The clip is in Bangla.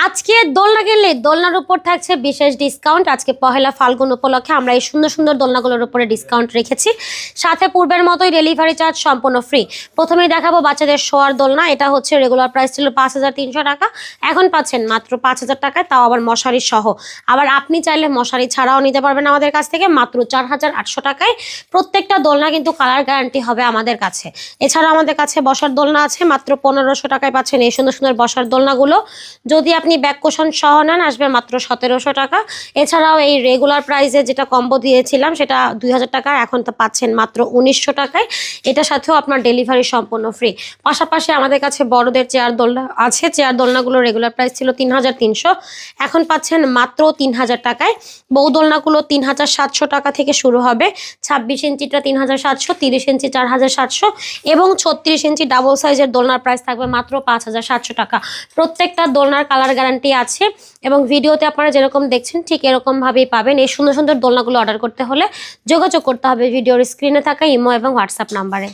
আজকে দোলনা কিনলে দোলনার উপর থাকছে বিশেষ ডিসকাউন্ট। আজকে পহেলা ফাল্গুন উপলক্ষে আমরা এই সুন্দর সুন্দর দোলনাগুলোর উপরে ডিসকাউন্ট রেখেছি। সাথে পূর্বের মতোই ডেলিভারি চার্জ সম্পূর্ণ ফ্রি। প্রথমেই দেখাবো বাচ্চাদের শোয়ার দোলনা। এটা হচ্ছে রেগুলার প্রাইস ছিল 5300 টাকা, এখন পাচ্ছেন মাত্র 5000 টাকায়, তাও আবার মশারি সহ। আবার আপনি চাইলে মশারি ছাড়াও নিতে পারবেন আমাদের কাছ থেকে মাত্র 4800 টাকায়। প্রত্যেকটা দোলনা কিন্তু কালার গ্যারান্টি হবে আমাদের কাছে। এছাড়া আমাদের কাছে বসার দোলনা আছে, মাত্র 1500 টাকায় পাচ্ছেন এই সুন্দর সুন্দর বসার দোলনাগুলো। যদি আপনি ব্যাক কোশন সহ নেন আসবে মাত্র 1700 টাকা। এছাড়াও এই রেগুলার প্রাইসে যেটা কম্বো দিয়েছিলাম সেটা 2000 টাকা, এখন তো পাচ্ছেন মাত্র 1900 টাকায়। এটার সাথেও আপনার ডেলিভারি সম্পূর্ণ ফ্রি। পাশাপাশি আমাদের কাছে বড়দের চেয়ার দোলনা আছে। চেয়ার দোলনাগুলো রেগুলার প্রাইস ছিল 3300, এখন পাচ্ছেন মাত্র 3000 টাকায়। বউ দোলনাগুলো 3700 টাকা থেকে শুরু হবে। 26 ইঞ্চিটা 3700, 30 ইঞ্চি 4700 এবং 36 ইঞ্চি ডাবল সাইজের দোলনার প্রাইস থাকবে মাত্র 5700 টাকা। প্রত্যেকটা দোলনার কালার গ্যারান্টি আছে এবং ভিডিওতে আপনারা যেরকম দেখছেন ঠিক এরকম ভাবেই পাবেন। এই সুন্দর সুন্দর দোলনাগুলো অর্ডার করতে হলে যোগাযোগ করতে হবে ভিডিওর স্ক্রিনে থাকা ইমো এবং হোয়াটসঅ্যাপ নাম্বারে।